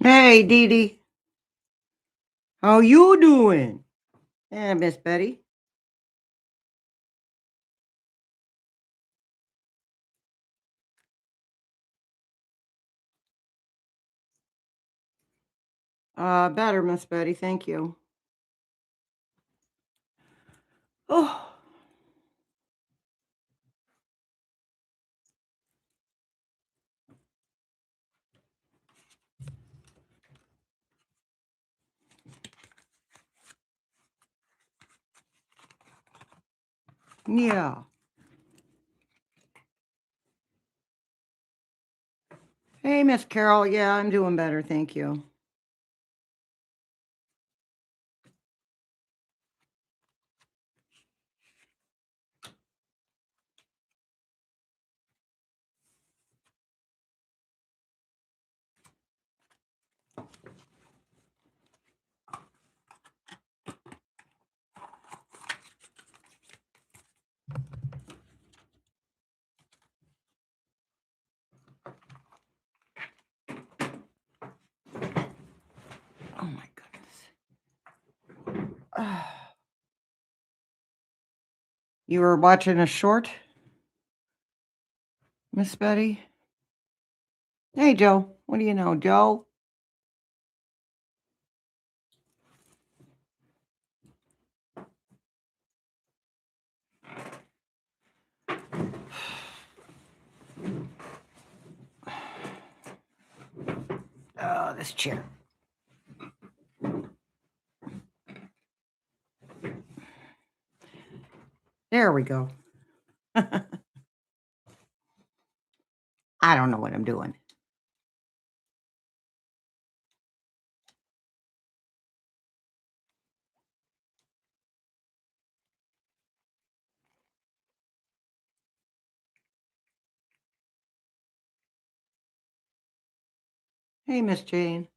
Hey, Dee Dee. How you doing? Yeah, Miss Betty. Better, Miss Betty. Thank you. Oh, yeah. Hey, Miss Carol. Yeah, I'm doing better. Thank you. Oh, my goodness. You were watching a short, Miss Betty? Hey, Joe. What do you know, Joe? Oh, this chair. There we go. I don't know what I'm doing. Hey, Miss Jane.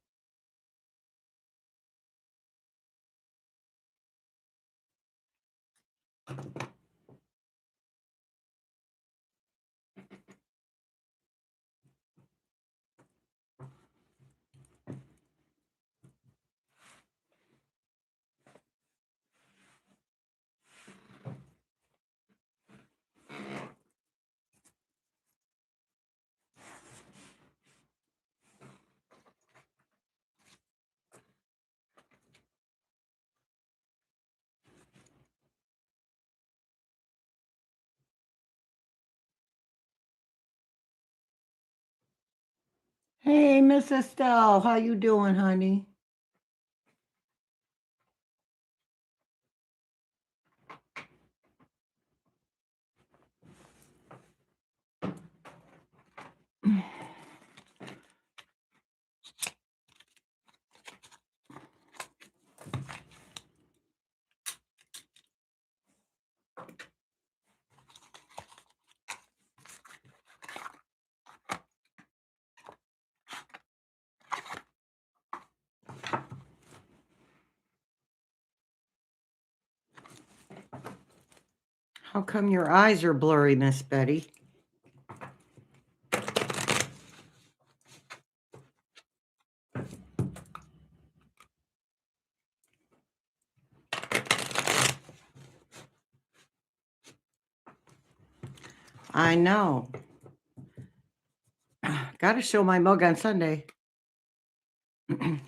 Hey, Miss Estelle. How you doing, honey? How come your eyes are blurry, Miss Betty? I know. Got to show my mug on Sunday. And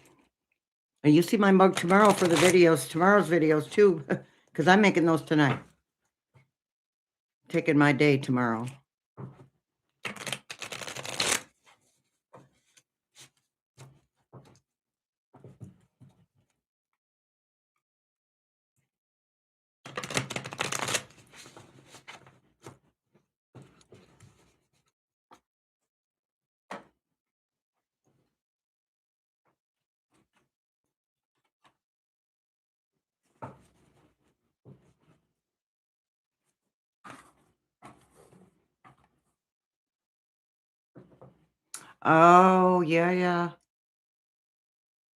you see my mug tomorrow for the videos, tomorrow's videos too, because I'm making those tonight. Taking my day tomorrow. Oh, yeah, yeah.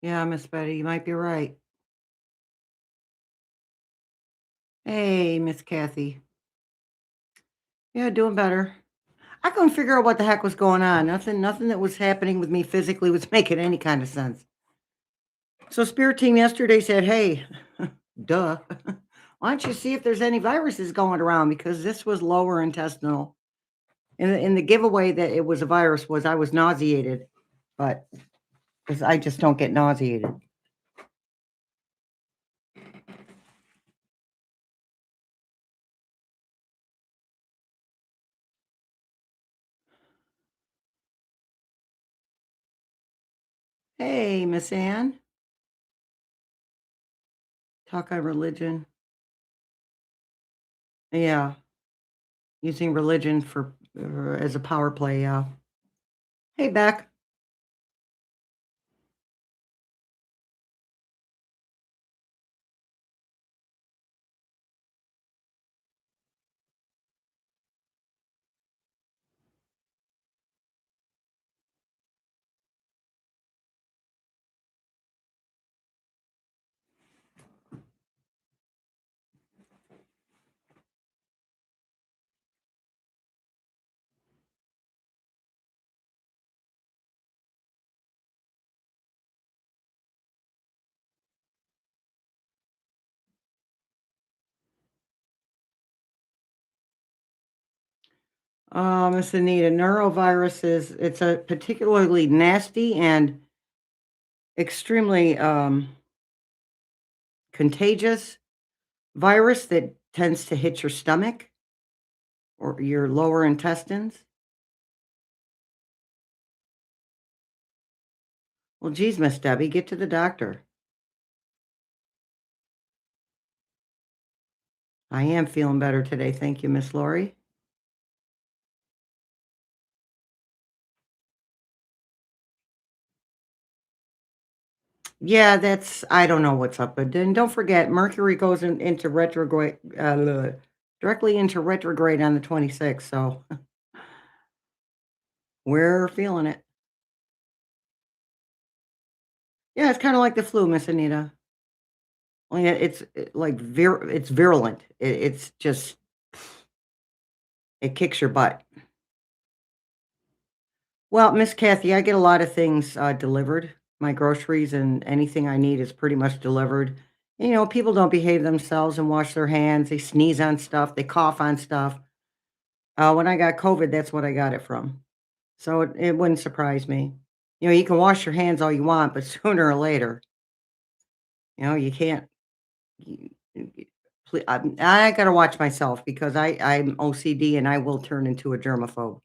Yeah, Miss Betty, you might be right. Hey, Miss Kathy. Yeah, doing better. I couldn't figure out what the heck was going on. Nothing that was happening with me physically was making any kind of sense. So Spirit Team yesterday said, "Hey, duh. Why don't you see if there's any viruses going around? Because this was lower intestinal." And the giveaway that it was a virus was I was nauseated, but because I just don't get nauseated. Hey, Miss Ann, talk on religion. Yeah, using religion for as a power play. Yeah. Hey, Beck. Miss Anita, neurovirus it's a particularly nasty and extremely contagious virus that tends to hit your stomach or your lower intestines. Well, geez, Miss Debbie, get to the doctor. I am feeling better today. Thank you, Miss Lori. Yeah, that's I don't know what's up, but then don't forget Mercury goes into retrograde directly into retrograde on the 26th, so we're feeling it. Yeah, it's kind of like the flu, Miss Anita. Only it's like it's virulent. It's just it kicks your butt. Well, Miss Kathy, I get a lot of things delivered. My groceries and anything I need is pretty much delivered. People don't behave themselves and wash their hands. They sneeze on stuff. They cough on stuff. When I got COVID, that's what I got it from. So it wouldn't surprise me. You can wash your hands all you want, but sooner or later, you can't. I gotta watch myself because I'm OCD and I will turn into a germaphobe.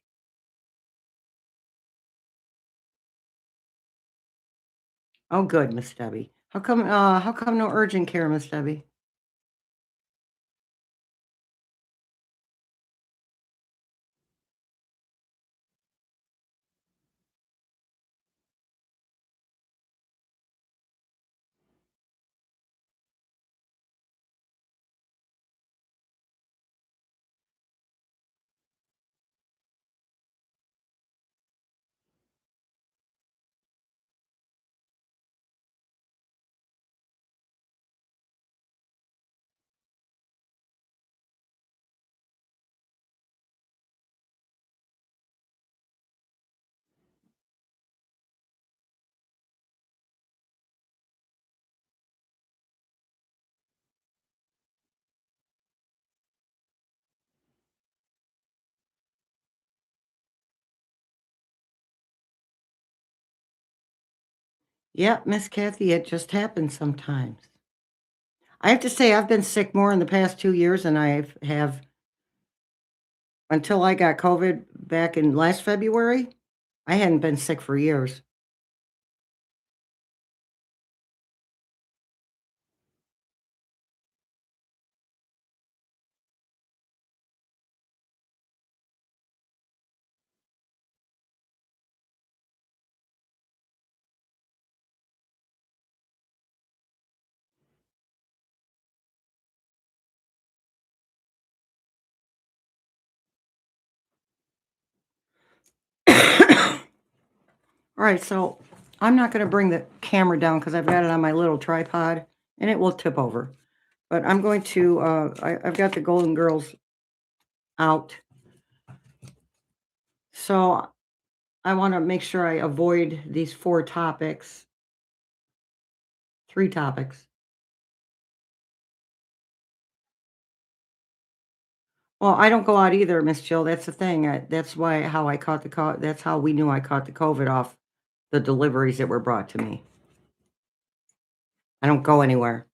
Oh, good, Miss Debbie. How come no urgent care, Miss Debbie? Yep, Miss Kathy, it just happens sometimes. I have to say I've been sick more in the past 2 years than have until I got COVID back in last February. I hadn't been sick for years. Alright, so I'm not gonna bring the camera down because 'cause I've got it on my little tripod, and it will tip over. But I'm going to, I've got the Golden Girls out. So I want to make sure I avoid these 4 topics, 3 topics. Well, I don't go out either, Miss Jill. That's the thing. That's why how I caught the that's how we knew I caught the COVID off the deliveries that were brought to me. I don't go anywhere.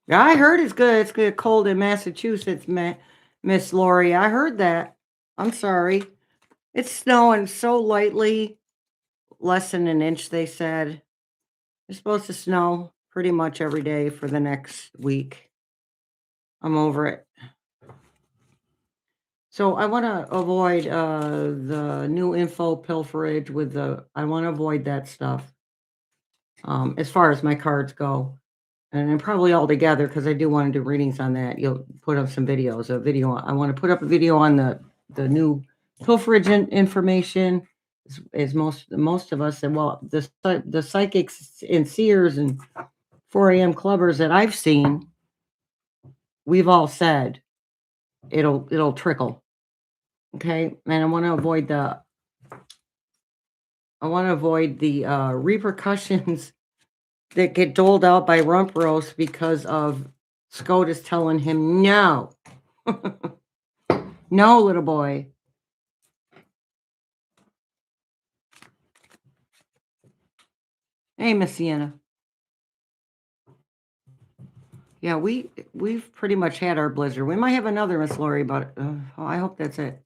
Yeah, I heard it's good. It's good cold in Massachusetts, Miss Lori. I heard that. I'm sorry. It's snowing so lightly, less than an inch, they said. It's supposed to snow pretty much every day for the next week. I'm over it. So I want to avoid the new info pilferage with the. I want to avoid that stuff as far as my cards go, and then probably all together because I do want to do readings on that. You'll put up some videos. A video. I want to put up a video on the new pilferage information. As most of us, and well, the psychics and seers and 4 a.m. clubbers that I've seen, we've all said it'll trickle. Okay, and I want to avoid the repercussions that get doled out by Rump Roast because of SCOTUS telling him no. No, little boy. Hey, Miss Sienna. Yeah, we've pretty much had our blizzard. We might have another, Miss Lori, but I hope that's it.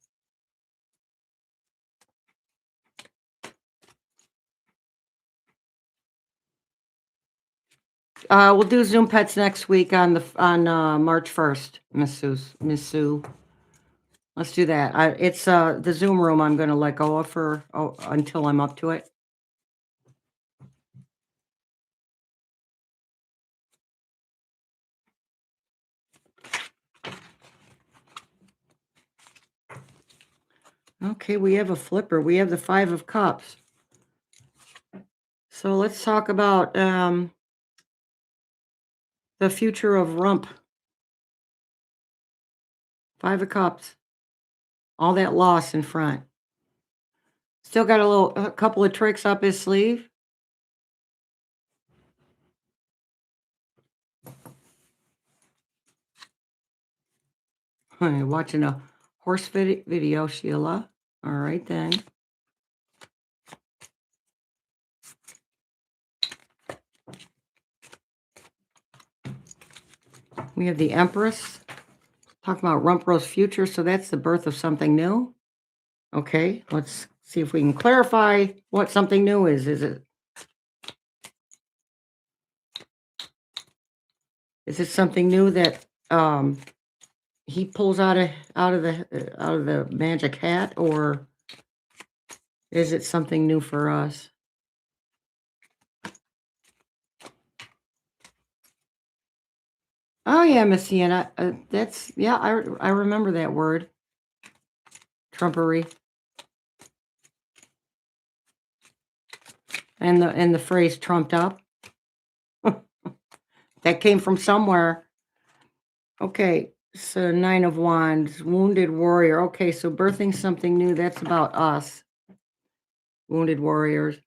We'll do Zoom pets next week on March 1st, Miss Sue. Let's do that. It's the Zoom room I'm going to let go of until I'm up to it. Okay, we have a flipper. We have the 5 of Cups. So let's talk about the future of Rump. 5 of Cups. All that loss in front. Still got a couple of tricks up his sleeve. You're watching a horse video, Sheila. All right, then. We have the Empress. Talking about Rump Roast future, so that's the birth of something new. Okay, let's see if we can clarify what something new is. Is it something new that he pulls out of the magic hat, or is it something new for us? Oh yeah, Miss Sienna. That's yeah. I remember that word. Trumpery. And the phrase trumped up. That came from somewhere. Okay, so 9 of Wands, Wounded Warrior. Okay, so birthing something new. That's about us. Wounded Warriors.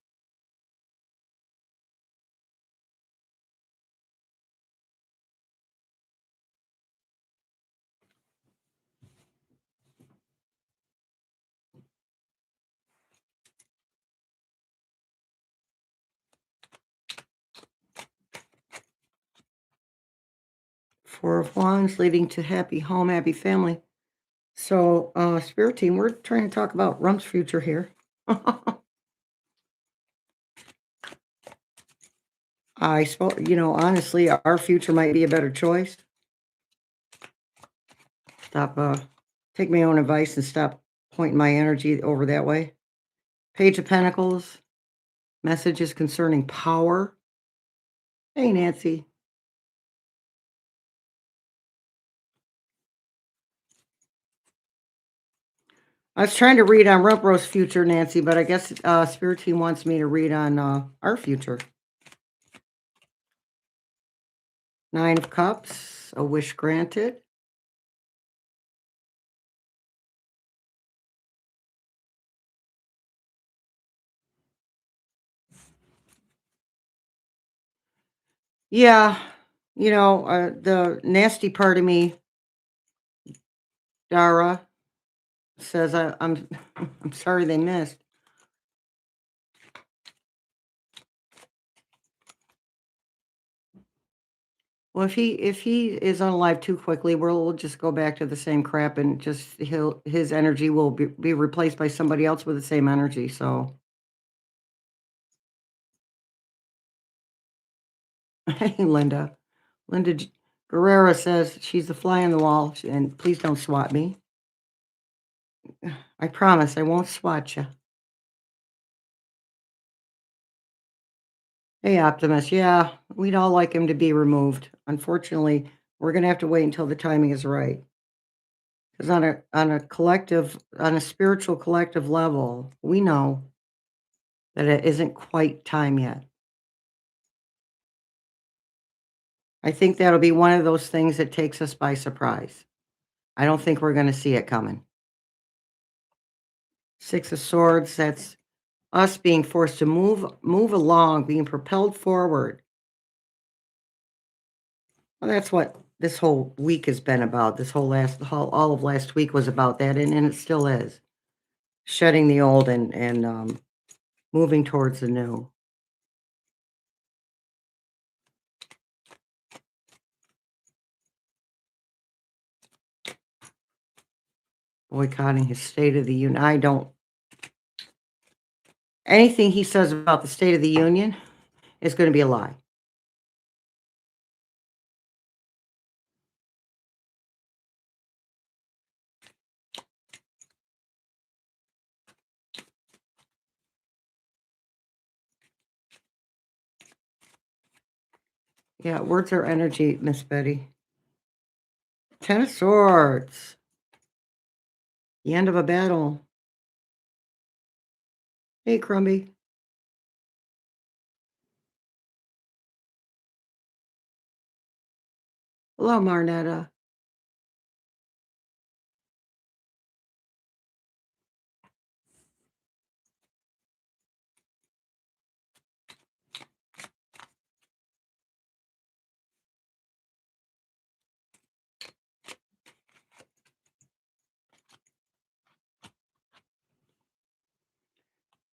Four of Wands leading to happy home, happy family. So, Spirit Team, we're trying to talk about Rump's future here. I suppose, honestly, our future might be a better choice. Take my own advice and stop pointing my energy over that way. Page of Pentacles, messages concerning power. Hey, Nancy. I was trying to read on Rump Roast future, Nancy, but I guess Spirit Team wants me to read on our future. 9 of Cups, a wish granted. Yeah, the nasty part of me, Dara, says I'm I'm sorry they missed. Well, if he is unalive too quickly, we'll just go back to the same crap and just his energy will be replaced by somebody else with the same energy. So, hey, Linda. Guerrera says she's the fly on the wall, and please don't swat me. I promise I won't swat you. Hey, Optimus. Yeah, we'd all like him to be removed. Unfortunately, we're gonna have to wait until the timing is right. Because on a spiritual collective level, we know that it isn't quite time yet. I think that'll be one of those things that takes us by surprise. I don't think we're gonna see it coming. Six of Swords, that's us being forced to move along, being propelled forward. Well, that's what this whole week has been about. This whole all of last week was about that, and it still is. Shedding the old and moving towards the new. Boycotting his State of the Union. I don't anything he says about the State of the Union is gonna be a lie. Yeah, words are energy, Miss Betty. Ten of Swords. The end of a battle. Hey, Crumby. Hello, Marnetta.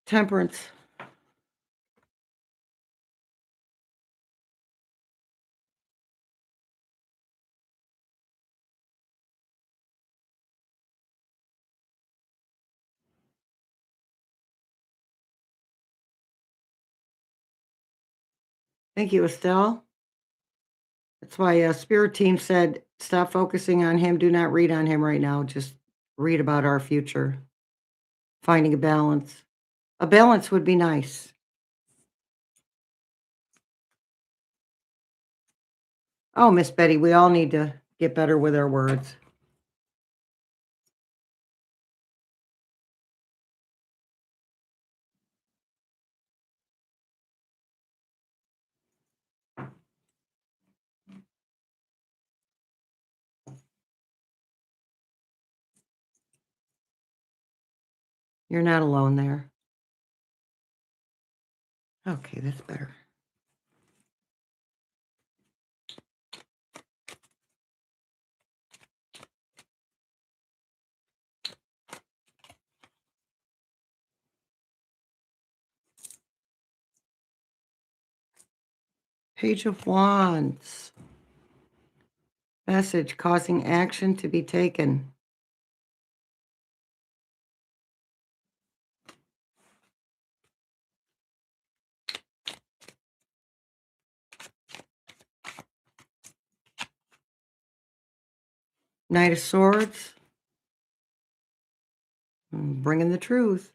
Temperance. Thank you, Estelle. That's why Spirit Team said, stop focusing on him. Do not read on him right now. Just read about our future. Finding a balance. A balance would be nice. Oh, Miss Betty, we all need to get better with our words. You're not alone there. Okay, that's better. Page of Wands. Message causing action to be taken. Knight of Swords. Bringing the truth.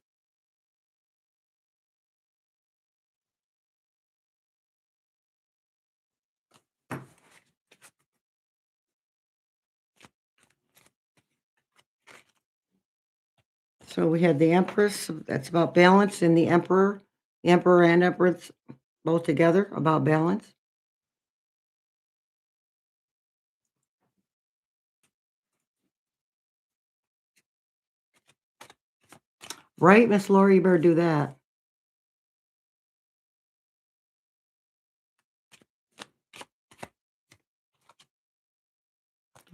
So we had the Empress, that's about balance, and the Emperor. The Emperor and Empress both together about balance. Right, Miss Lori, you better do that.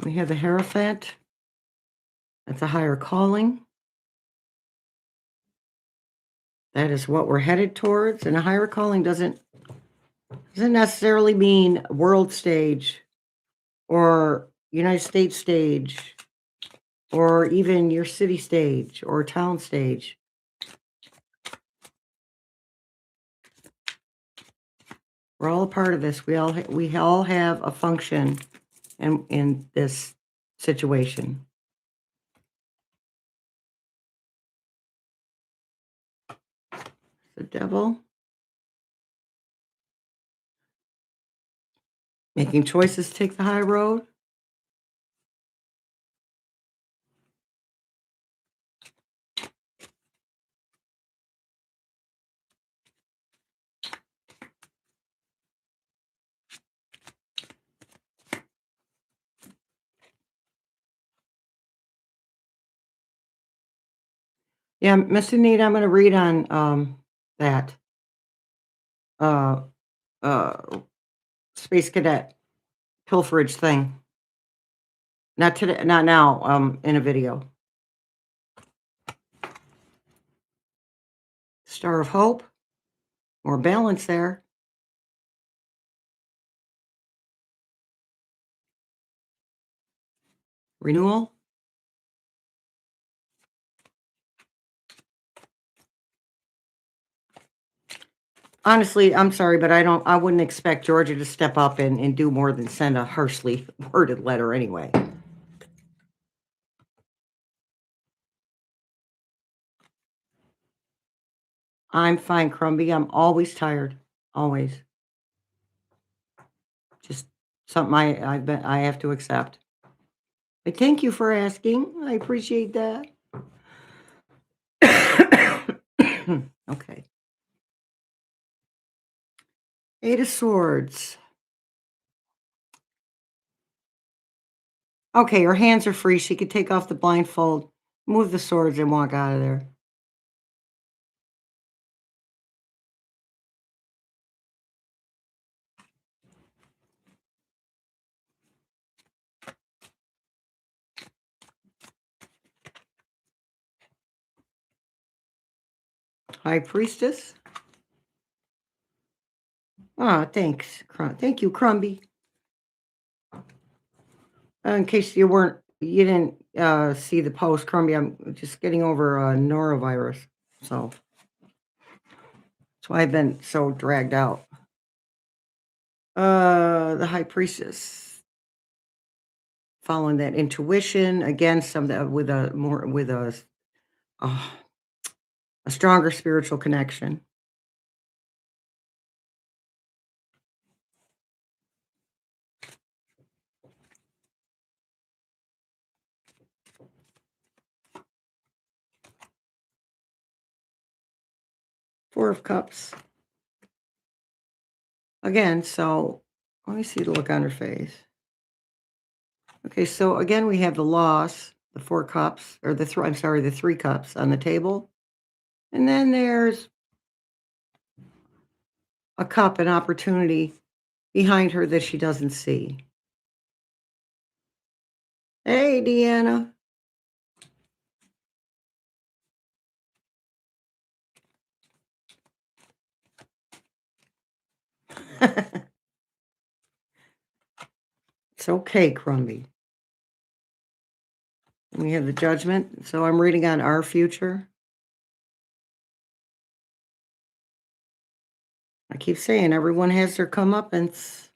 We have the Hierophant. That's a higher calling. That is what we're headed towards. And a higher calling doesn't necessarily mean world stage or United States stage or even your city stage or town stage. We're all a part of this. We all have a function in this situation. The Devil. Making choices to take the high road. Yeah, Mr. Anita, I'm gonna read on that uh uh Space Cadet pilferage thing. Not today, not now, in a video. Star of Hope. More balance there. Renewal. Honestly, I'm sorry, but I wouldn't expect Georgia to step up and do more than send a harshly worded letter anyway. I'm fine, Crumby. I'm always tired. Always. Just something I have to accept. But thank you for asking. I appreciate that. Okay. Eight of Swords. Okay, her hands are free. She could take off the blindfold, move the swords, and walk out of there. High Priestess. Ah, thanks. Thank you, Crumby. In case you didn't see the post, Crumby, I'm just getting over norovirus. So that's why I've been so dragged out. The High Priestess. Following that intuition, again, with a stronger spiritual connection. Four of Cups. Again, so let me see the look on her face. Okay, so again, we have the loss, the Four Cups, or the Three Cups on the table. And then there's a cup, an opportunity behind her that she doesn't see. Hey, Deanna. It's okay, Crumby. We have the Judgment. So I'm reading on our future. I keep saying everyone has their comeuppance.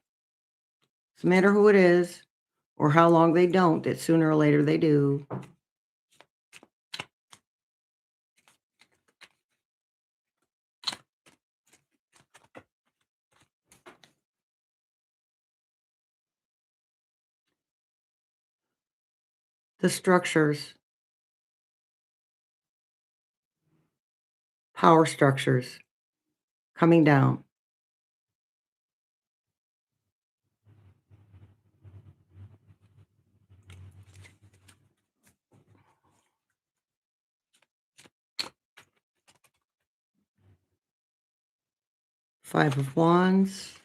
Doesn't matter who it is or how long they don't, that sooner or later they do. The structures, power structures coming down. Five of Wands.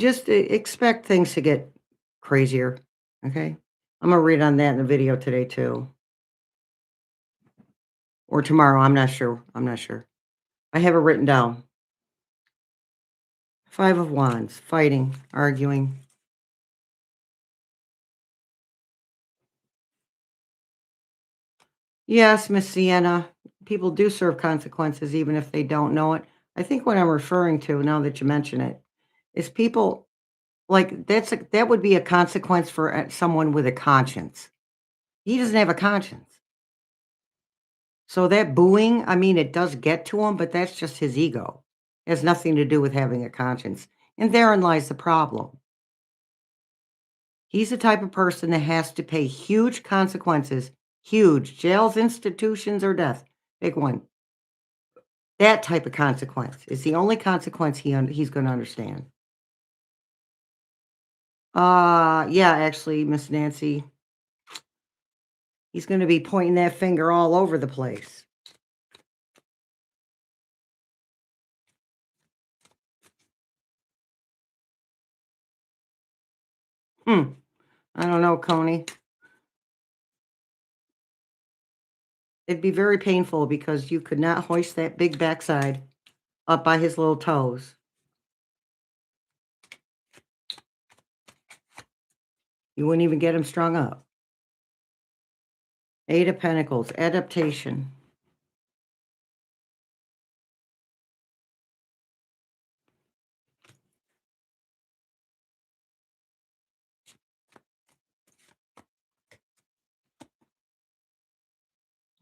Just expect things to get crazier, okay? I'm gonna read on that in the video today too, or tomorrow, I'm not sure. I have it written down. 5 of Wands, fighting, arguing. Yes, Miss Sienna, people do serve consequences even if they don't know it. I think what I'm referring to, now that you mention it, is people like, that would be a consequence for, someone with a conscience. He doesn't have a conscience. So that booing, I mean, it does get to him, but that's just his ego. It has nothing to do with having a conscience, and therein lies the problem. He's the type of person that has to pay huge consequences, huge, jails, institutions, or death. Big one. That type of consequence is the only consequence he's gonna understand. Yeah, actually, Miss Nancy, he's gonna be pointing that finger all over the place. Hmm, I don't know, Coney. It'd be very painful because you could not hoist that big backside up by his little toes. You wouldn't even get him strung up. 8 of Pentacles, adaptation.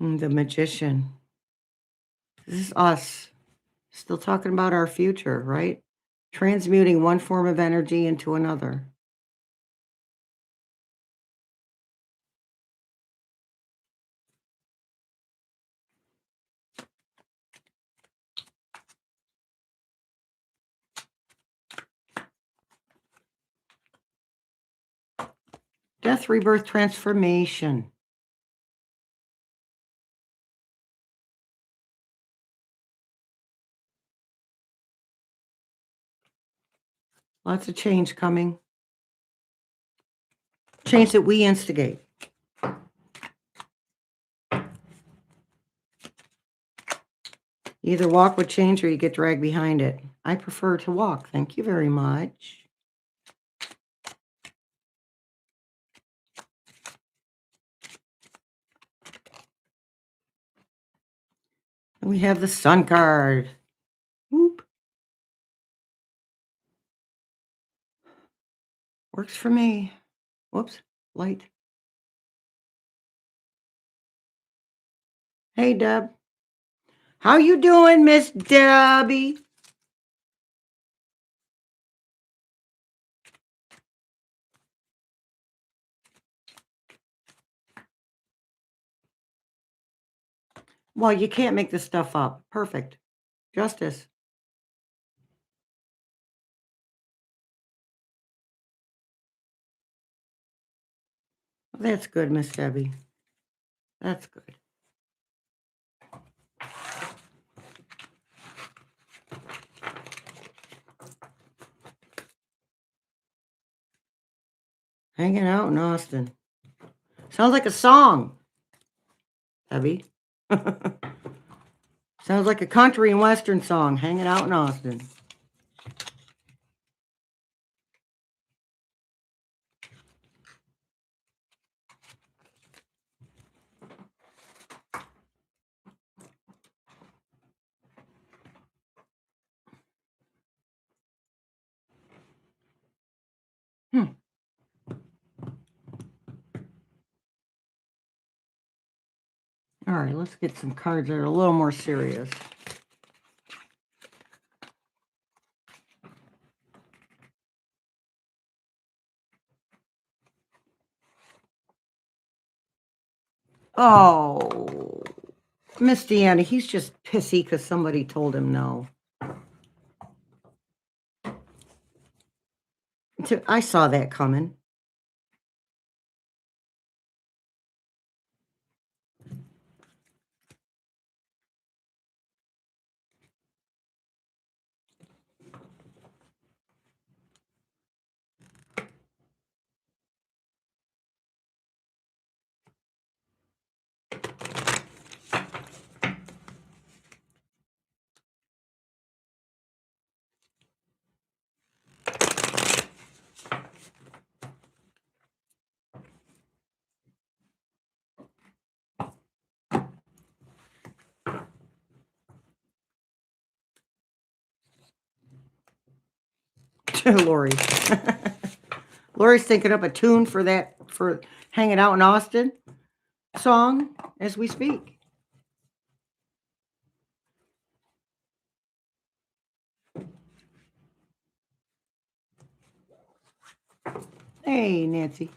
The Magician. This is us. Still talking about our future, right? Transmuting one form of energy into another. Death, rebirth, transformation. Lots of change coming. Change that we instigate. You either walk with change or you get dragged behind it. I prefer to walk. Thank you very much. And we have the Sun card. Whoop. Works for me. Whoops, light. Hey, Deb. How you doing, Miss Debbie? Well, you can't make this stuff up. Perfect. Justice. That's good, Miss Debbie. That's good. Hanging out in Austin. Sounds like a song, Debbie. Sounds like a country and western song, hanging out in Austin. Hmm. All right, let's get some cards that are a little more serious. Oh, Miss Deanna, he's just pissy because somebody told him no. I saw that coming. Lori. Lori's thinking up a tune for that, for Hanging Out in Austin song as we speak. Hey, Nancy.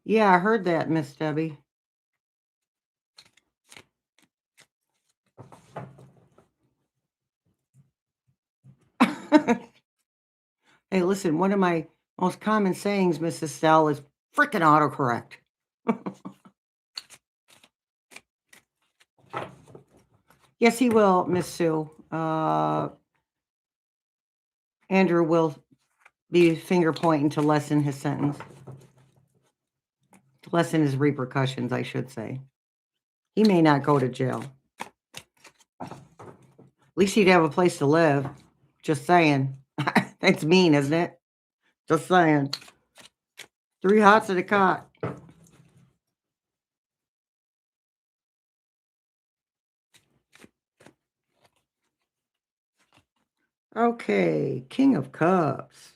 Yeah, I heard that, Miss Debbie. Hey, listen, one of my most common sayings, Mrs. Stell, is freaking autocorrect. Yes, he will, Miss Sue. Andrew will be finger pointing to lessen his sentence. To lessen his repercussions, I should say. He may not go to jail. At least he'd have a place to live. Just saying. That's mean, isn't it? Just saying. 3 hots at a cot. Okay, King of Cups.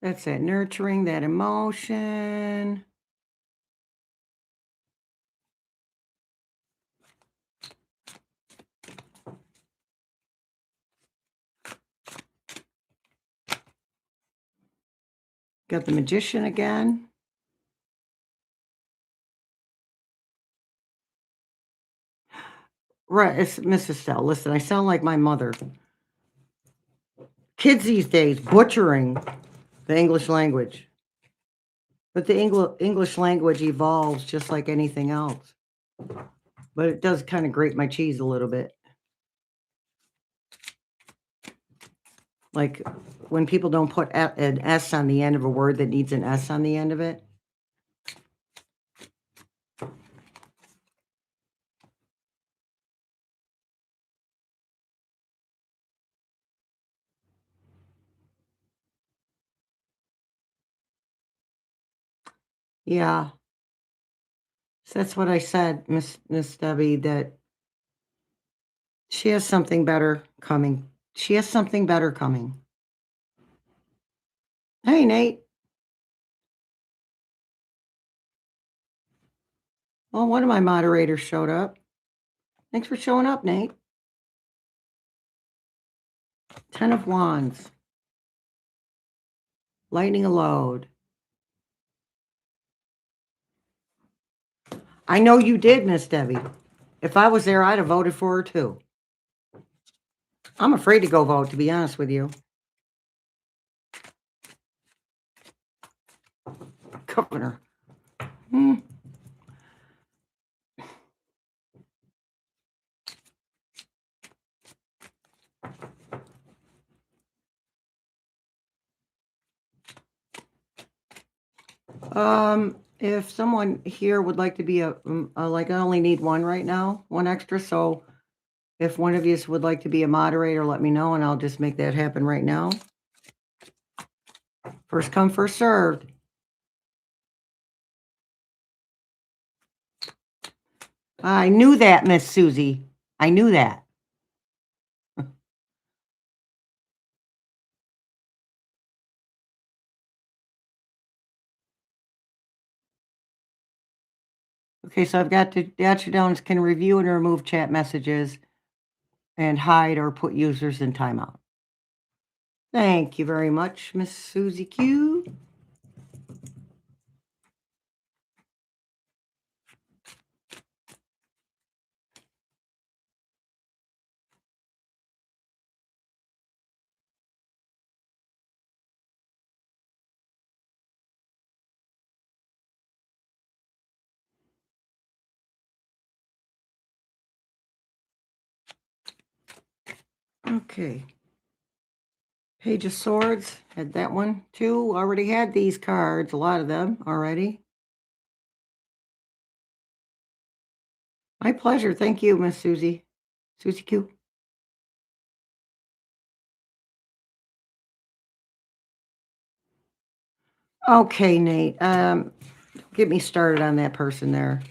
That's that nurturing, that emotion. Got the Magician again. Right, it's Mrs. Stell. Listen, I sound like my mother. Kids these days butchering the English language. But the English language evolves just like anything else. But it does kind of grate my cheese a little bit. Like when people don't put an S on the end of a word that needs an S on the end of it. Yeah. So that's what I said, Miss Debbie, that she has something better coming. She has something better coming. Hey, Nate. Well, one of my moderators showed up. Thanks for showing up, Nate. 10 of Wands. Lightening a load. I know you did, Miss Debbie. If I was there, I'd have voted for her too. I'm afraid to go vote, to be honest with you. Governor. If someone here would like to be like I only need one right now, one extra. So if one of you would like to be a moderator, let me know and I'll just make that happen right now. First come, first served. I knew that, Miss Susie. I knew that. Okay, so I've got the ATTRATION can review and remove chat messages and hide or put users in timeout. Thank you very much, Miss Susie Q. Okay. Page of Swords, had that one too. Already had these cards, a lot of them already. My pleasure. Thank you, Miss Susie. Susie Q. Okay, Nate. Get me started on that person there.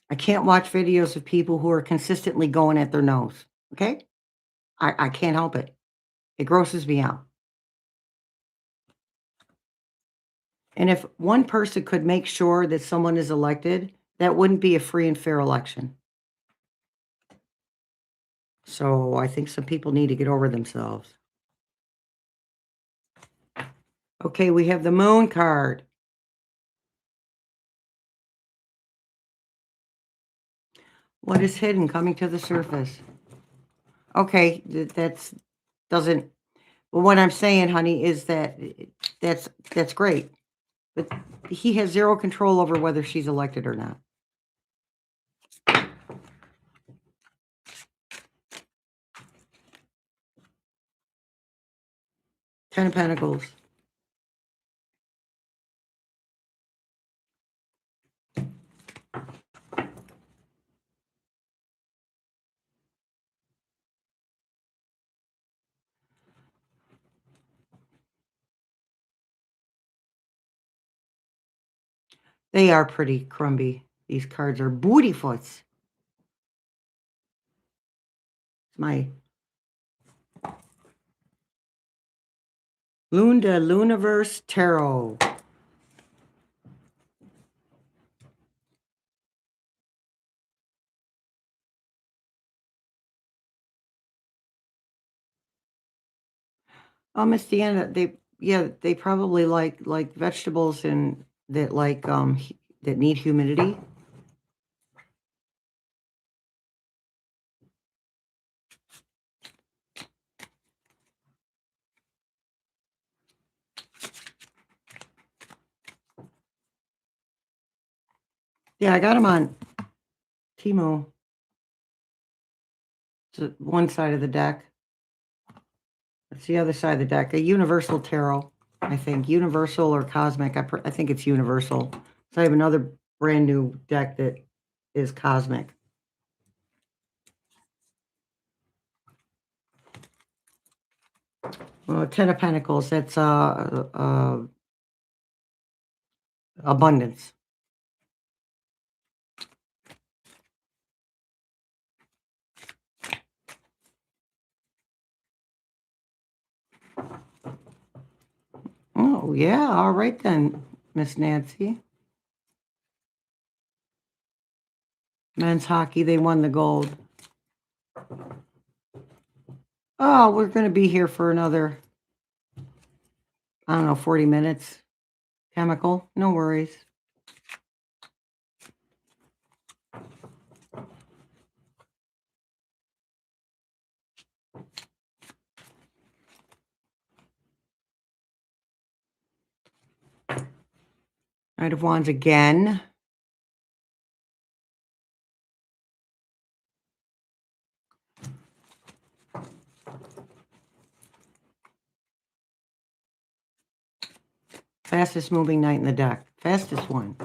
I can't watch videos of people who are consistently going at their nose. Okay? I can't help it. It grosses me out. And if one person could make sure that someone is elected, that wouldn't be a free and fair election. So I think some people need to get over themselves. Okay, we have the moon card. What is hidden coming to the surface? Okay, that's doesn't. But what I'm saying, honey, is that that's great. But he has zero control over whether she's elected or not. 10 of Pentacles. They are pretty crumby. These cards are bootyfoots. It's my Lunda Luniverse Tarot. It's the end of they probably like vegetables and that that need humidity. Yeah, I got them on Timo. It's one side of the deck. That's the other side of the deck. A universal tarot, I think. Universal or cosmic. I think it's universal. So I have another brand new deck that is cosmic. Ten of Pentacles. That's abundance. Oh, yeah. All right then, Miss Nancy. Men's hockey, they won the gold. Oh, we're going to be here for another, I don't know, 40 minutes. Chemical, no worries. Knight of Wands again. Fastest moving knight in the deck. Fastest one.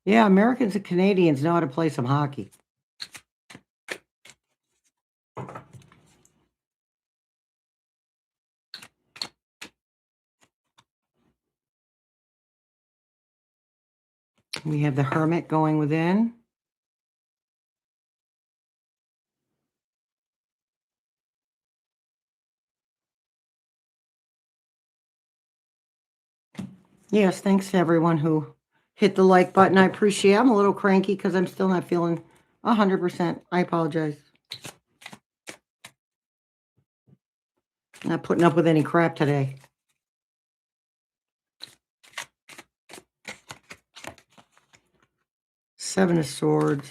Yeah, Americans and Canadians know how to play some hockey. We have the Hermit going within. Yes, thanks to everyone who hit the like button. I appreciate it. I'm a little cranky because I'm still not feeling 100%. I apologize. Not putting up with any crap today. Seven of Swords.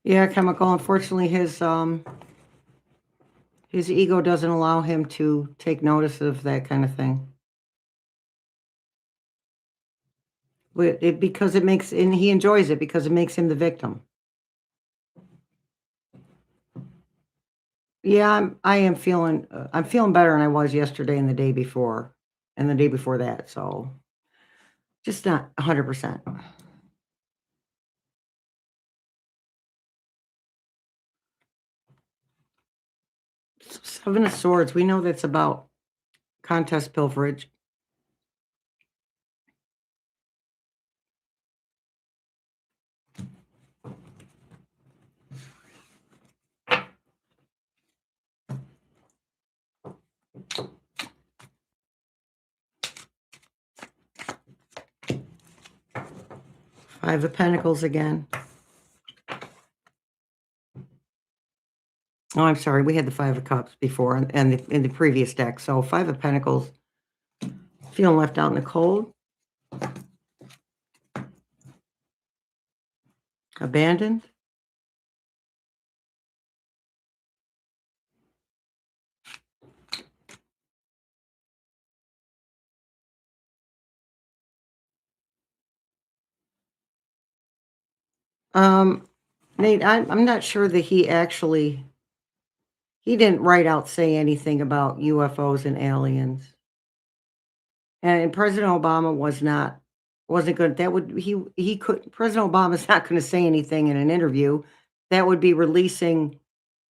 Yeah, chemical. Unfortunately, his ego doesn't allow him to take notice of that kind of thing. Because it makes and he enjoys it because it makes him the victim. Yeah, I'm feeling better than I was yesterday and the day before, and the day before that, so just not 100%. 7 of Swords, we know that's about contest pilferage. 5 of Pentacles again. Oh, I'm sorry, we had the 5 of Cups before and in the previous deck, so 5 of Pentacles, feeling left out in the cold. Abandoned. Um, Nate, I'm not sure that he didn't right out say anything about UFOs and aliens. And President Obama wasn't good. That would he could President Obama's not gonna say anything in an interview. That would be releasing,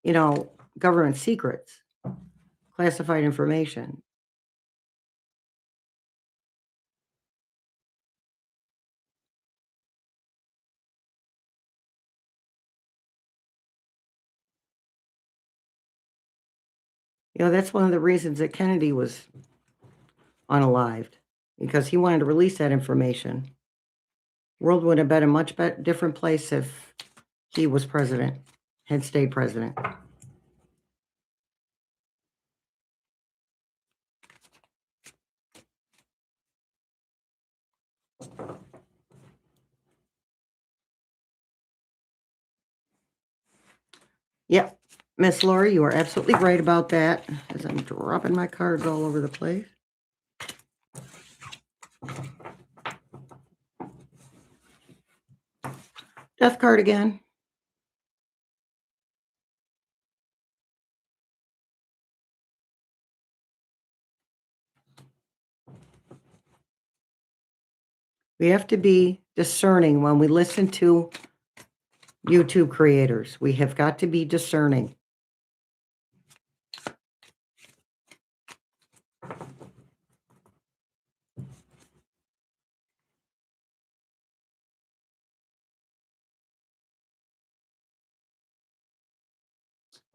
you know, government secrets, classified information. You know, that's one of the reasons that Kennedy was unalived, because he wanted to release that information. World would have been a much different place if he was president, had stayed president. Yep. Miss Lori, you are absolutely right about that, as I'm dropping my cards all over the place. Death card again. We have to be discerning when we listen to YouTube creators. We have got to be discerning.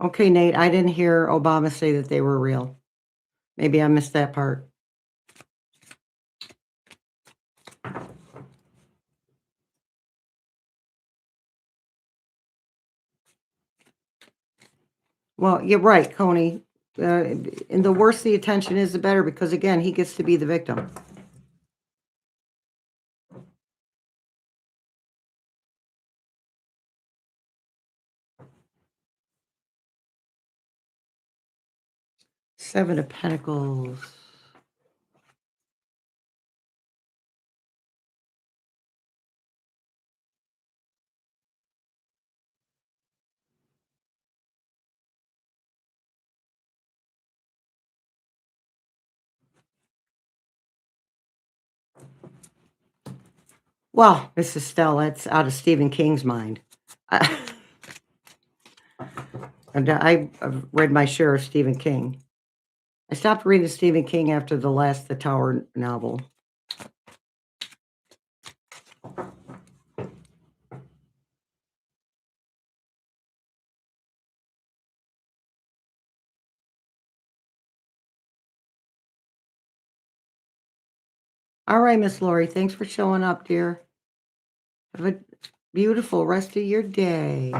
Okay, Nate, I didn't hear Obama say that they were real. Maybe I missed that part. Well, you're right, Coney. And the worse the attention is, the better, because again, he gets to be the victim. Seven of Pentacles. Well, Miss Estelle, that's out of Stephen King's mind. And I've read my share of Stephen King. I stopped reading Stephen King after The Tower novel. All right, Miss Lori, thanks for showing up, dear. Have a beautiful rest of your day.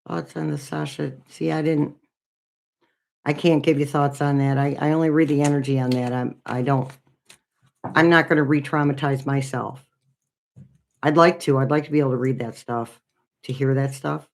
Thoughts on the Sasha? See, I can't give you thoughts on that. I only read the energy on that. I'm not gonna re-traumatize myself. I'd like to be able to read that stuff. to hear that stuff.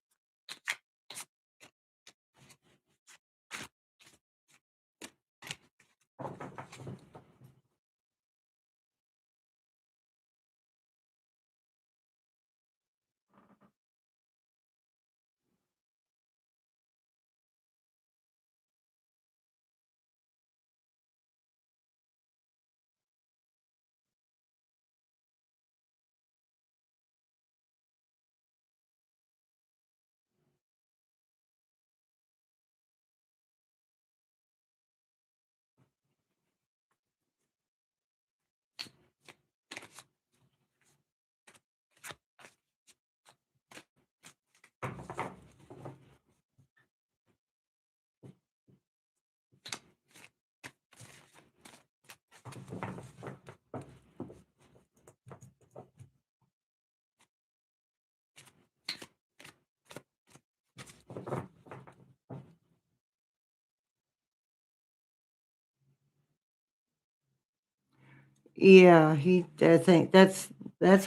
Yeah, I think that's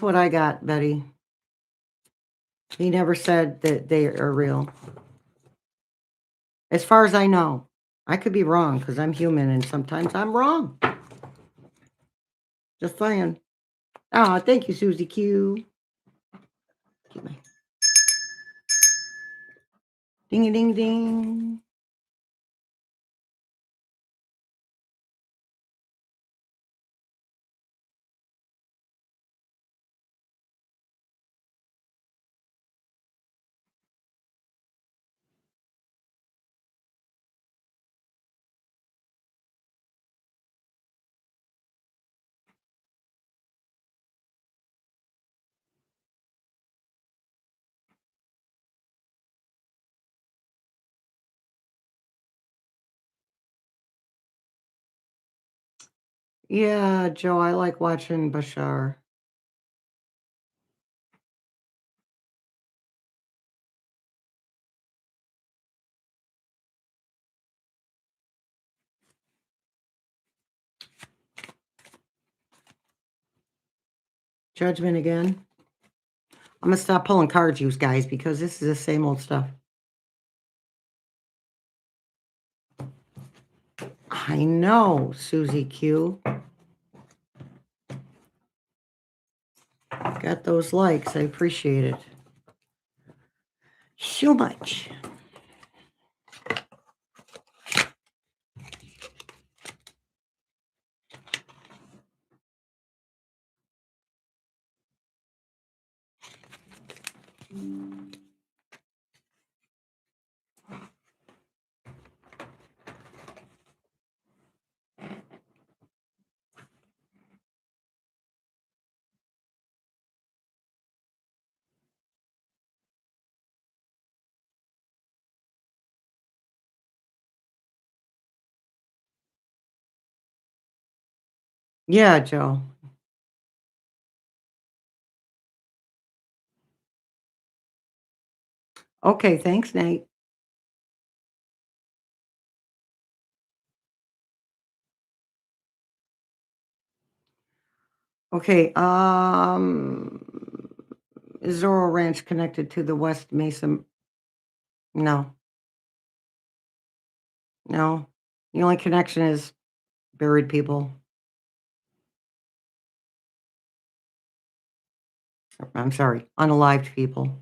what I got, Betty. He never said that they are real. As far as I know. I could be wrong because 'cause I'm human and sometimes I'm wrong. Just saying. Oh, thank you, Susie Q. Get my ding a ding ding. Yeah, Joe, I like watching Bashar. Judgment again. I'm gonna stop pulling cards, you guys, because this is the same old stuff. I know, Susie Q. Got those likes. I appreciate it so much. Yeah, Joe. Okay, thanks, Nate. Okay, is Zorro Ranch connected to the West Mesa? No, no. The only connection is buried people. I'm sorry, unalived people.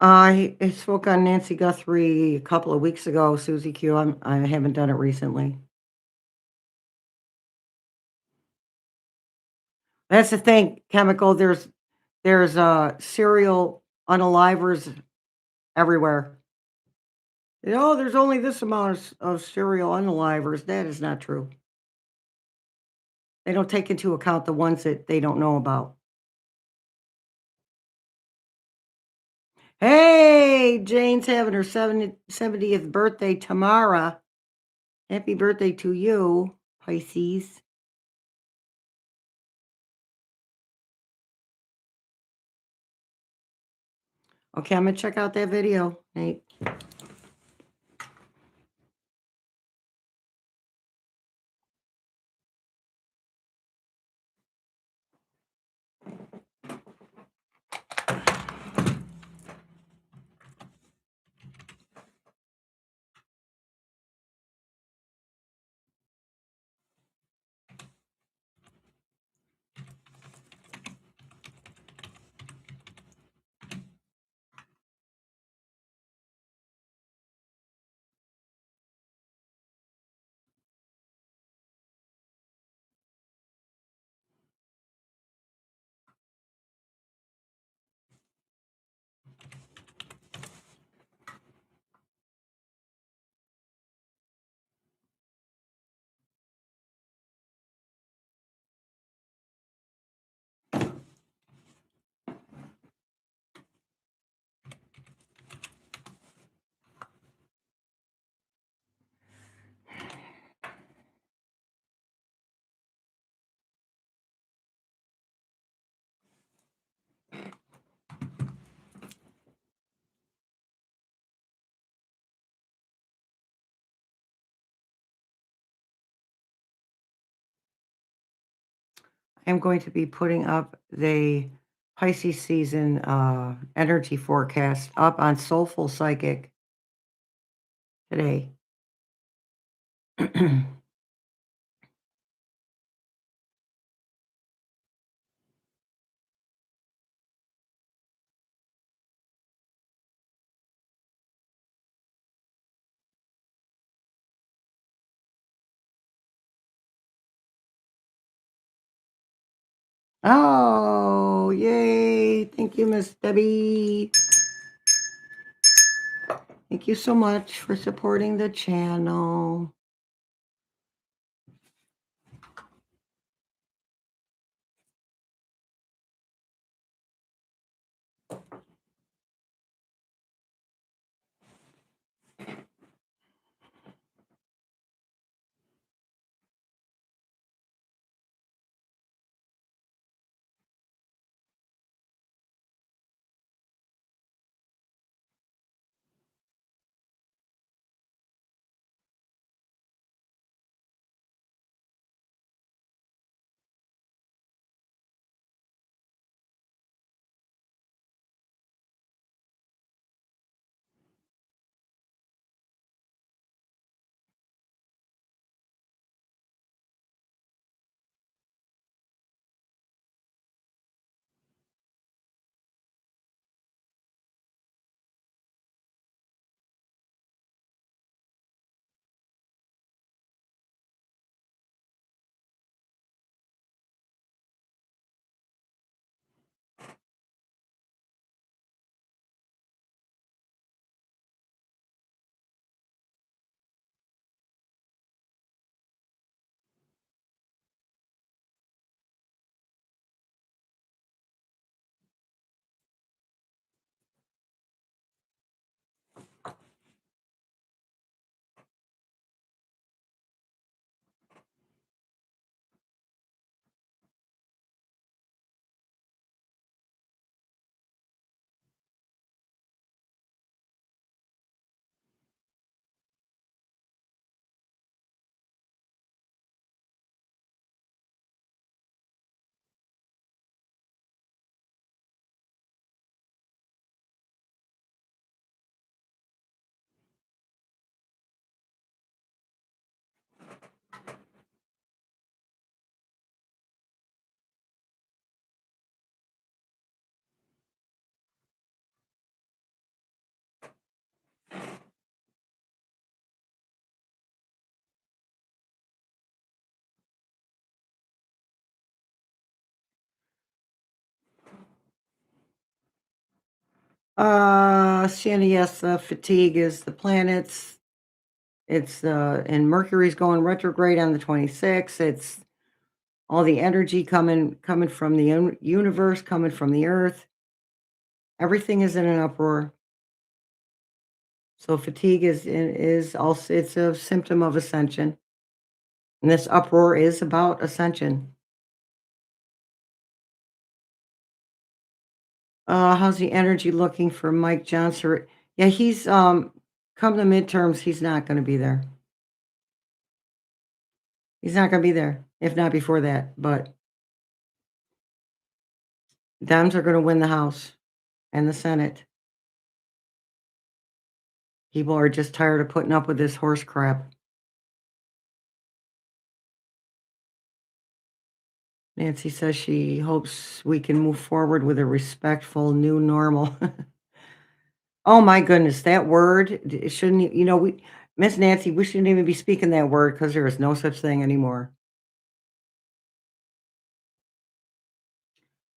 I spoke on Nancy Guthrie a couple of weeks ago, Susie Q. I haven't done it recently. That's the thing, Chemical, there's serial unalivers everywhere. "Oh, there's only this amount of serial unalivers." That is not true. They don't take into account the ones that they don't know about. Hey, Jane's having her 70th birthday tomorrow. Happy birthday to you, Pisces. Okay, I'm gonna check out that video, Nate. I'm going to be putting up the Pisces season energy forecast up on Soulful Psychic today. Oh, yay. Thank you, Miss Debbie. Thank you so much for supporting the channel. Shanna, yes, fatigue is the planets. It's and Mercury's going retrograde on the 26th. It's all the energy coming from the universe, coming from the earth. Everything is in an uproar. So fatigue is also it's a symptom of ascension. And this uproar is about ascension. How's the energy looking for Mike Johnson? Yeah, he's come the midterms, he's not gonna be there. He's not gonna be there, if not before that. But Dems are gonna win the House and the Senate. People are just tired of putting up with this horse crap. Nancy says she hopes we can move forward with a respectful new normal. Oh my goodness, that word it shouldn't we Miss Nancy, we shouldn't even be speaking that word because there is no such thing anymore.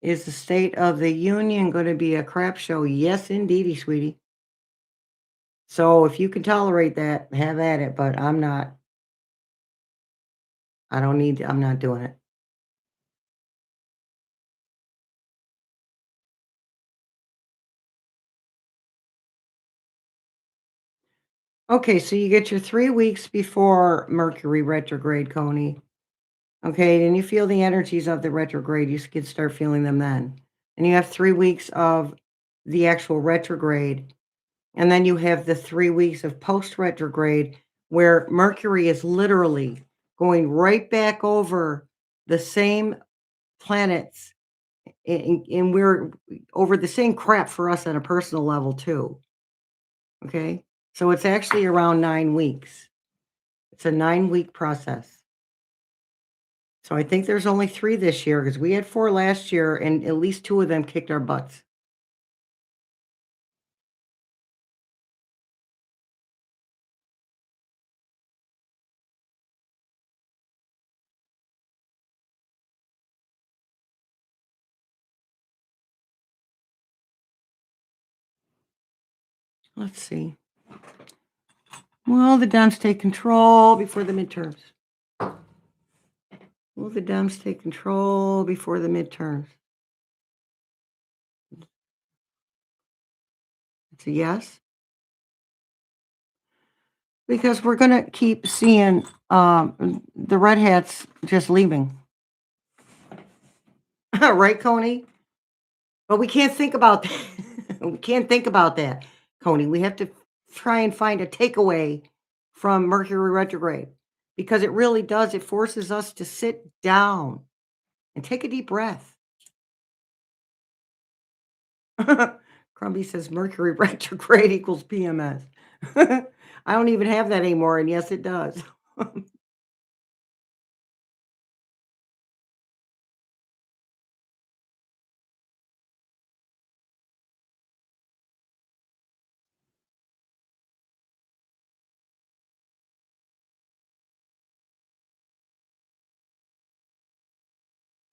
Is the State of the Union going to be a crap show? Yes, indeedy, sweetie. So if you can tolerate that, have at it, but I'm not. I'm not doing it. Okay, so you get your 3 weeks before Mercury retrograde, Coney. Okay, and you feel the energies of the retrograde. You can start feeling them then. And you have 3 weeks of the actual retrograde. And then you have the 3 weeks of post retrograde where Mercury is literally going right back over the same planets. And we're over the same crap for us on a personal level, too. Okay. So it's actually around 9 weeks. It's a 9 week process. So I think there's only 3 this year because we had 4 last year and at least 2 of them kicked our butts. Let's see. Will the Dems take control before the midterms? Will the Dems take control before the midterms? It's a yes. Because we're gonna keep seeing the red hats just leaving. Right, Coney? But we can't think about that. We can't think about that, Coney. We have to try and find a takeaway from Mercury retrograde because it really does. It forces us to sit down and take a deep breath. Crumby says Mercury retrograde equals PMS. I don't even have that anymore, and yes, it does.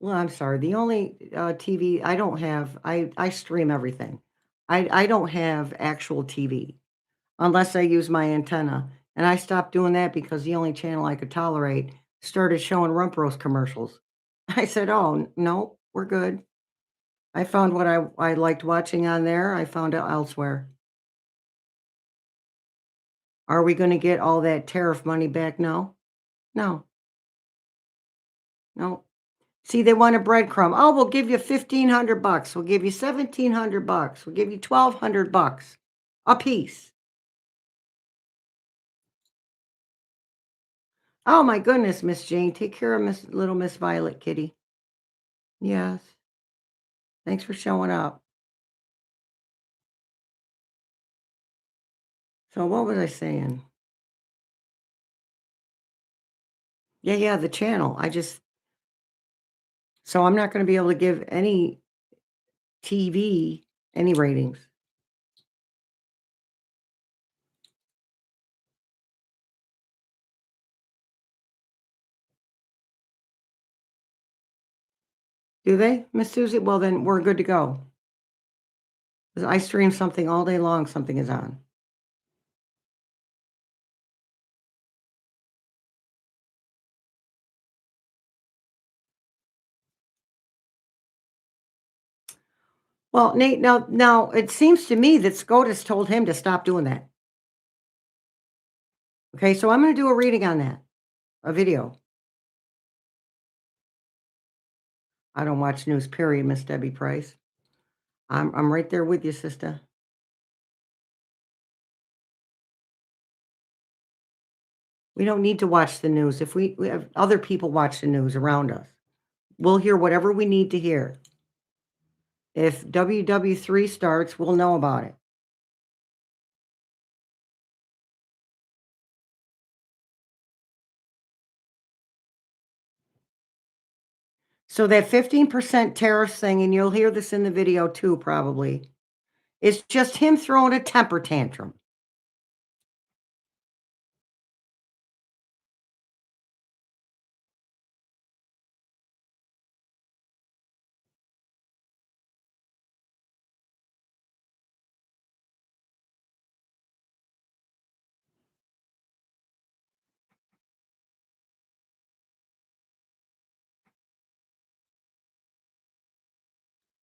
Well, I'm sorry. The only TV I don't have, I stream everything. I don't have actual TV unless I use my antenna, and I stopped doing that because the only channel I could tolerate started showing rump roast commercials. I said, "Oh no, we're good." I found what I liked watching on there. I found it elsewhere. Are we going to get all that tariff money back? No, no, no. See, they want a breadcrumb. Oh, we'll give you 1,500 bucks. We'll give you 1,700 bucks. We'll give you 1,200 bucks a piece. Oh my goodness, Miss Jane, take care of Miss Violet Kitty. Yes. Thanks for showing up. So what was I saying? Yeah, yeah, the channel. So I'm not going to be able to give any TV any ratings. Do they, Miss Susie? Well, then we're good to go. 'Cause I stream something all day long, something is on. Well, Nate, now it seems to me that SCOTUS told him to stop doing that. Okay, so I'm gonna do a reading on that, a video. I don't watch news, period, Miss Debbie Price. I'm right there with you, sister. We don't need to watch the news. If we have other people watch the news around us, we'll hear whatever we need to hear. If WW3 starts, we'll know about it. So that 15% tariff thing, and you'll hear this in the video too, probably, is just him throwing a temper tantrum.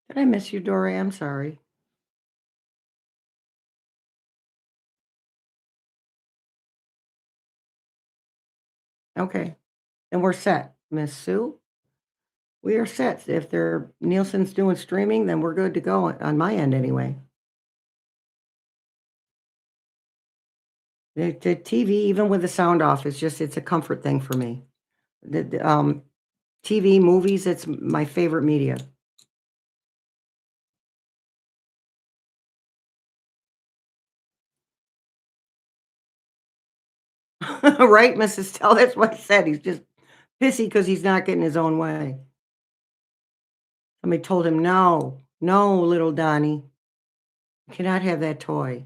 Did I miss you, Dory? I'm sorry. Okay, then we're set, Miss Sue. We are set. If they're Nielsen's doing streaming, then we're good to go on my end anyway. The TV, even with the sound off, is just it's a comfort thing for me. The TV, movies, it's my favorite media. Right, Mrs. Tell? That's what he said. He's just pissy because he's not getting his own way. Somebody told him, "No, no, little Donnie, you cannot have that toy."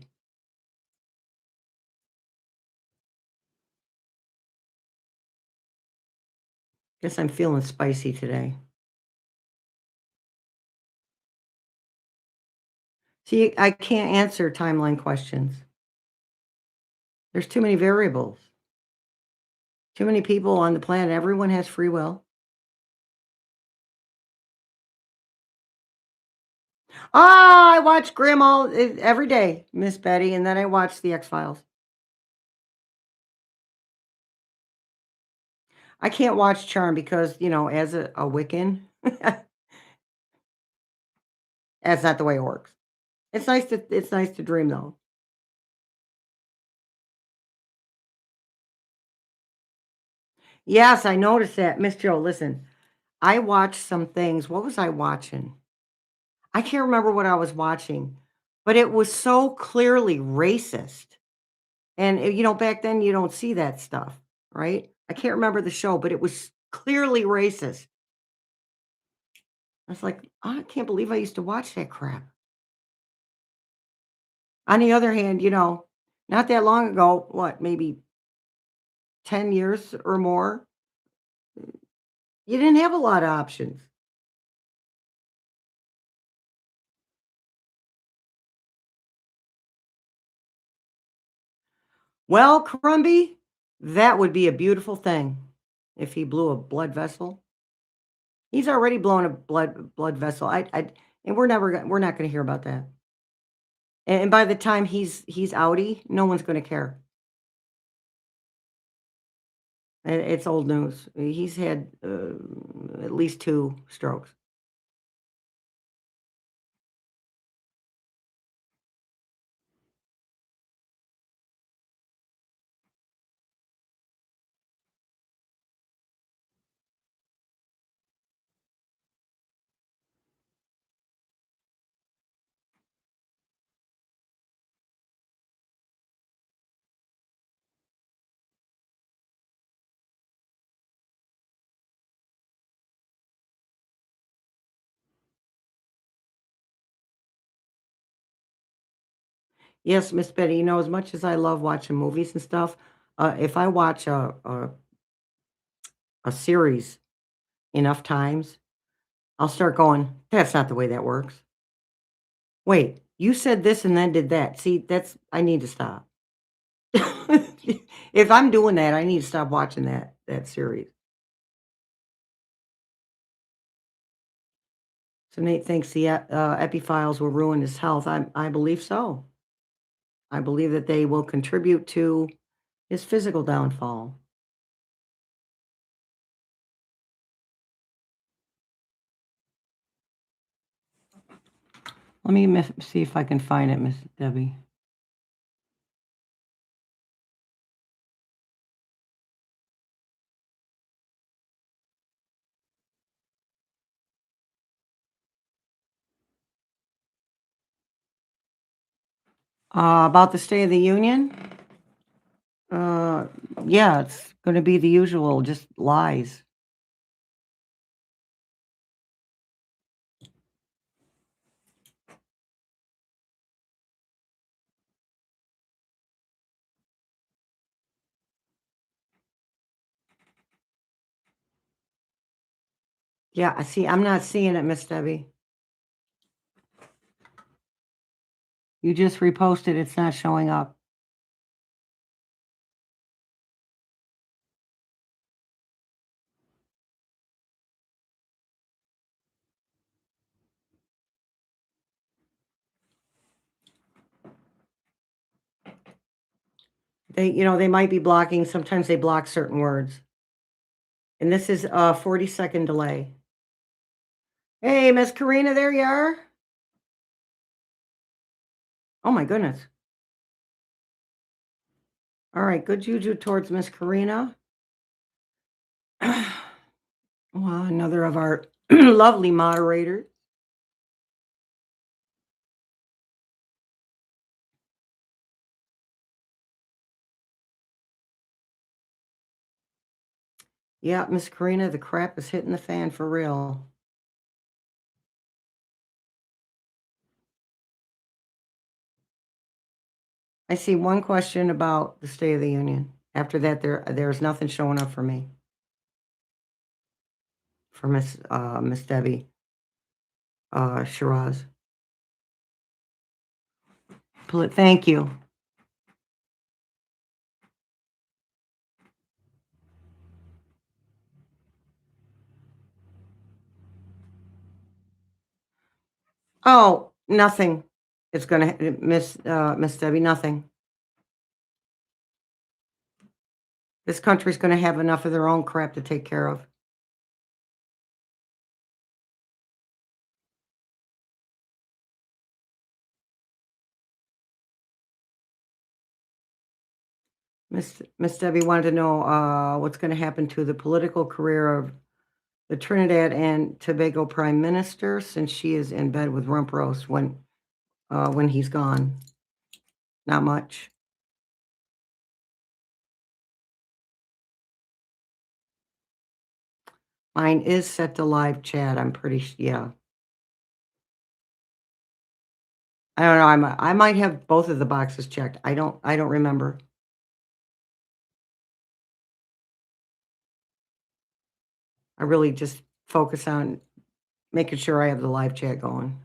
Guess I'm feeling spicy today. See, I can't answer timeline questions. There's too many variables. Too many people on the planet. Everyone has free will. Ah, I watch Grimm every day, Miss Betty, and then I watch the X-Files. I can't watch Charm because, as a Wiccan, that's not the way it works. It's nice to dream though. Yes, I noticed that. Miss Joe, listen, I watched some things. What was I watching? I can't remember what I was watching, but it was so clearly racist. And, back then you don't see that stuff, right? I can't remember the show, but it was clearly racist. I was like, "Oh, I can't believe I used to watch that crap." On the other hand, not that long ago, what, maybe 10 years or more, you didn't have a lot of options. Well, Crumby, that would be a beautiful thing if he blew a blood vessel. He's already blown a blood vessel. And we're not gonna hear about that. And by the time he's outie, no one's gonna care. It's old news. He's had, at least 2 strokes. Yes, Miss Betty, as much as I love watching movies and stuff, if I watch a series enough times, I'll start going, "That's not the way that works. Wait, you said this and then did that. See, I need to stop." If I'm doing that, I need to stop watching that series. So Nate thinks the epiphiles will ruin his health. I believe so. I believe that they will contribute to his physical downfall. Let me see if I can find it, Miss Debbie. About the State of the Union? Uh, yeah, it's going to be the usual, just lies. Yeah, I see. I'm not seeing it, Miss Debbie. You just reposted. It's not showing up. They might be blocking. Sometimes they block certain words. And this is a 40-second delay. Hey, Miss Karina, there you are. Oh my goodness. All right, good juju towards Miss Karina. Well, another of our lovely moderators. Yeah, Miss Karina, the crap is hitting the fan for real. I see one question about the State of the Union. After that, there's nothing showing up for me. For Miss Debbie Shiraz. Thank you. Oh, nothing. It's gonna Miss Debbie, nothing. This country's gonna have enough of their own crap to take care of. Miss Debbie wanted to know what's gonna happen to the political career of the Trinidad and Tobago Prime Minister since she is in bed with rump roast when he's gone. Not much. Mine is set to live chat. I'm pretty yeah. I don't know. I might have both of the boxes checked. I don't remember. I really just focus on making sure I have the live chat going.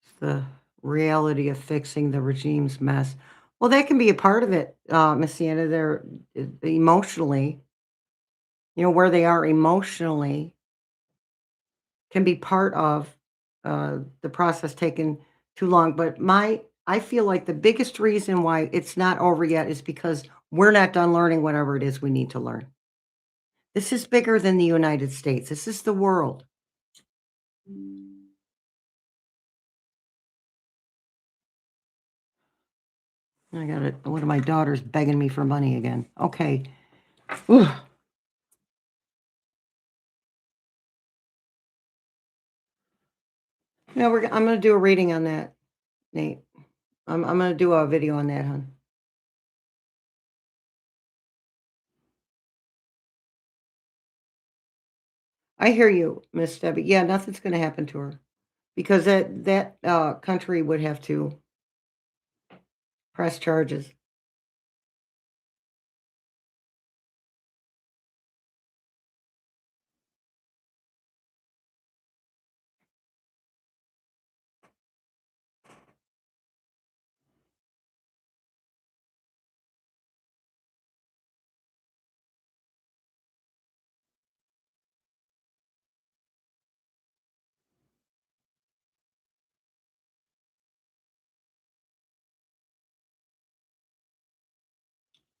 It's the reality of fixing the regime's mess. Well, that can be a part of it, Miss Sienna. They're emotionally, where they are emotionally can be part of the process taking too long. But I feel like the biggest reason why it's not over yet is because we're not done learning whatever it is we need to learn. This is bigger than the United States. This is the world. I got it. One of my daughters begging me for money again. Okay. Ooh. No, I'm going to do a reading on that, Nate. I'm going to do a video on that, hon. I hear you, Miss Debbie. Yeah, nothing's going to happen to her because that country would have to press charges.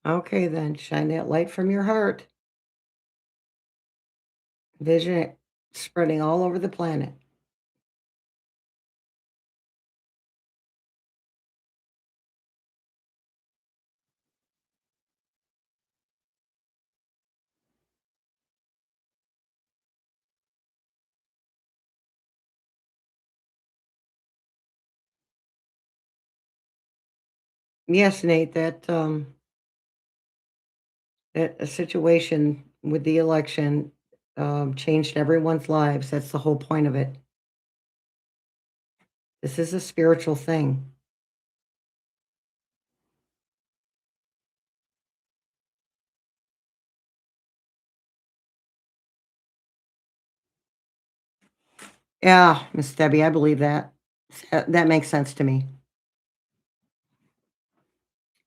Okay, then shine that light from your heart. Vision it spreading all over the planet. Yes, Nate, that a situation with the election changed everyone's lives. That's the whole point of it. This is a spiritual thing. Yeah, Miss Debbie, I believe that. That makes sense to me.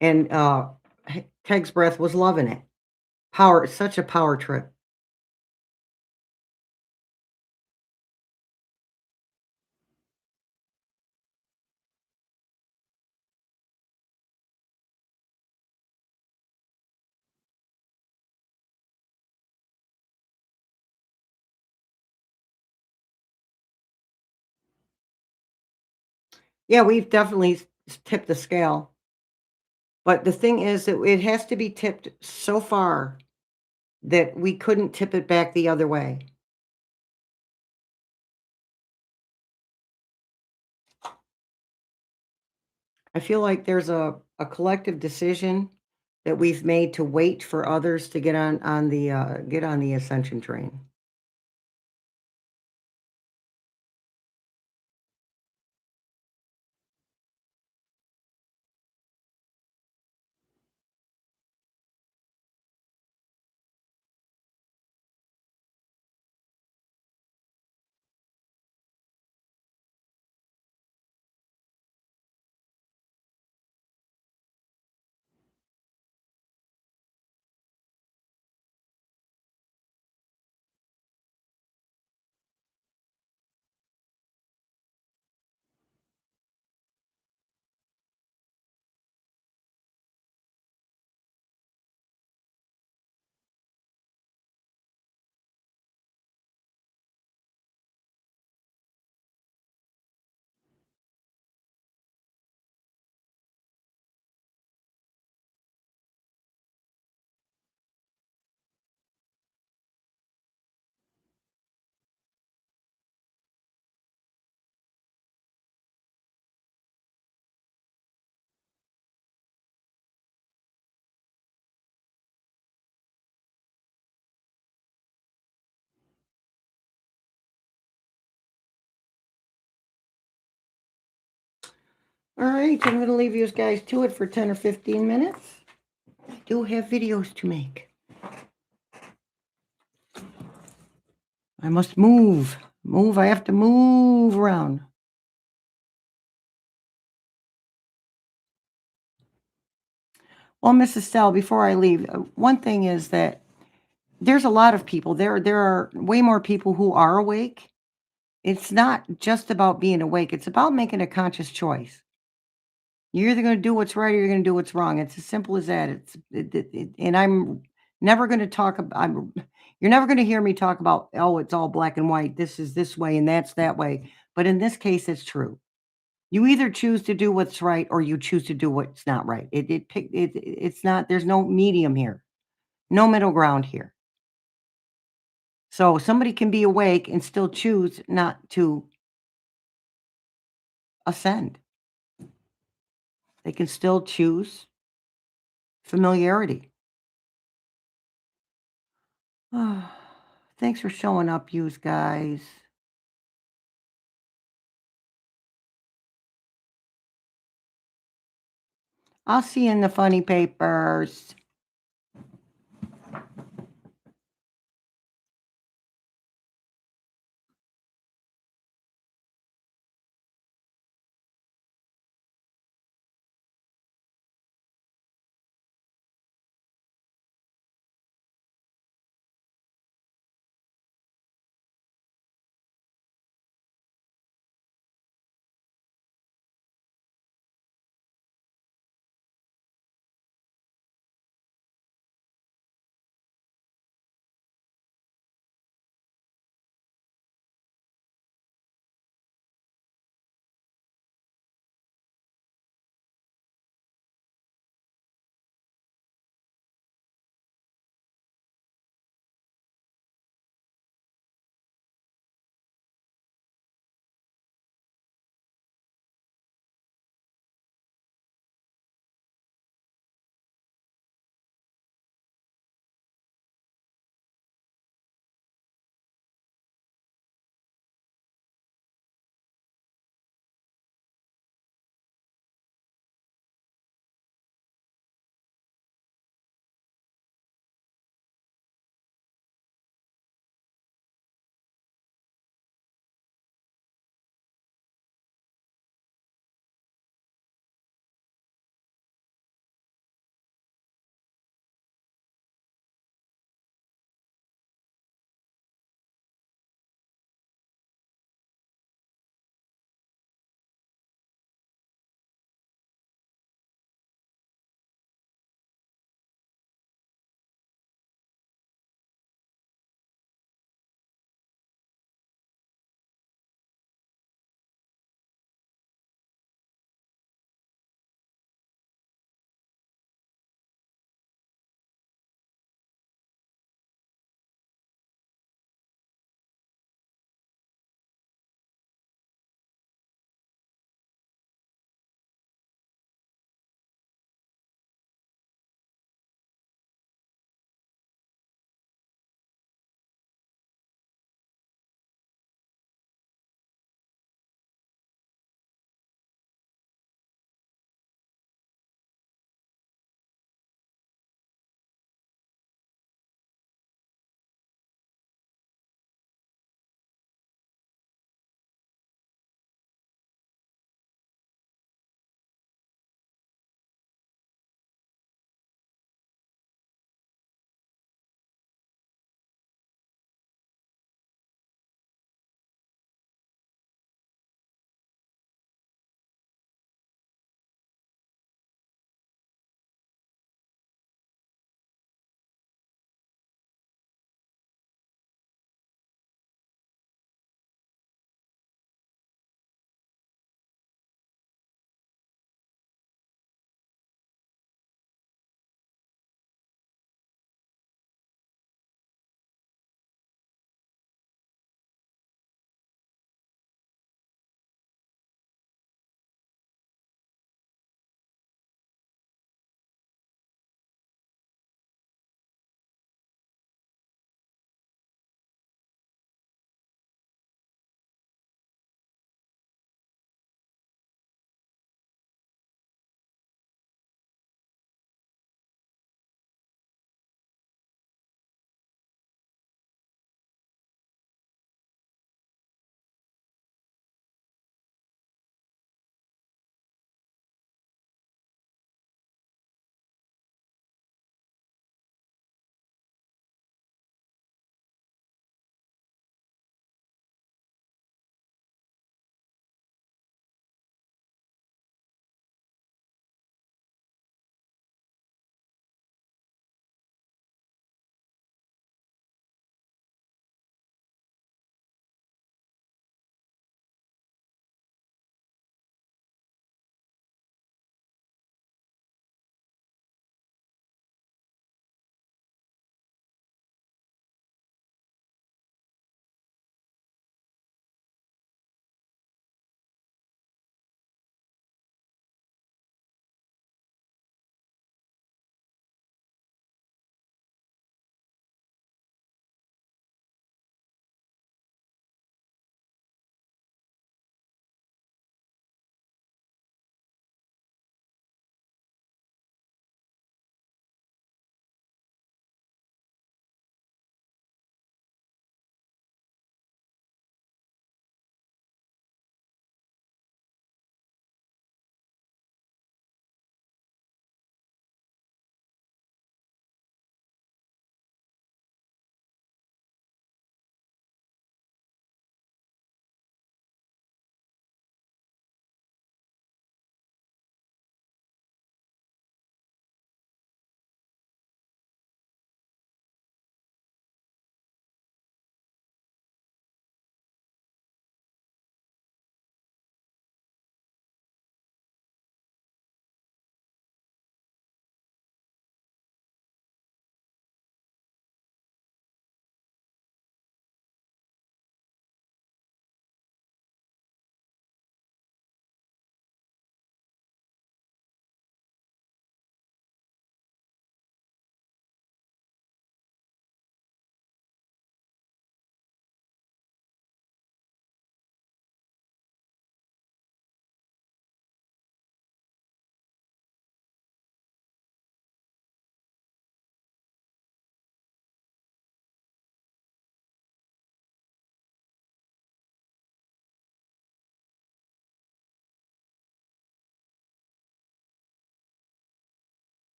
And Keg's breath was loving it. Power, such a power trip. Yeah, we've definitely tipped the scale. But the thing is that it has to be tipped so far that we couldn't tip it back the other way. I feel like there's a collective decision that we've made to wait for others to get on the ascension train. All right, I'm going to leave you guys to it for 10 or 15 minutes. I do have videos to make. I must move. Move. I have to move around. Well, Mrs. Stell, before I leave, one thing is that there's a lot of people. There are way more people who are awake. It's not just about being awake. It's about making a conscious choice. You're either going to do what's right or you're going to do what's wrong. It's as simple as that. And I'm never going to talk about. You're never going to hear me talk about. Oh, it's all black and white. This is this way and that's that way. But in this case, it's true. You either choose to do what's right or you choose to do what's not right. It's not. There's no medium here. No middle ground here. So somebody can be awake and still choose not to ascend. They can still choose familiarity. Thanks for showing up, yous guys. I'll see you in the funny papers.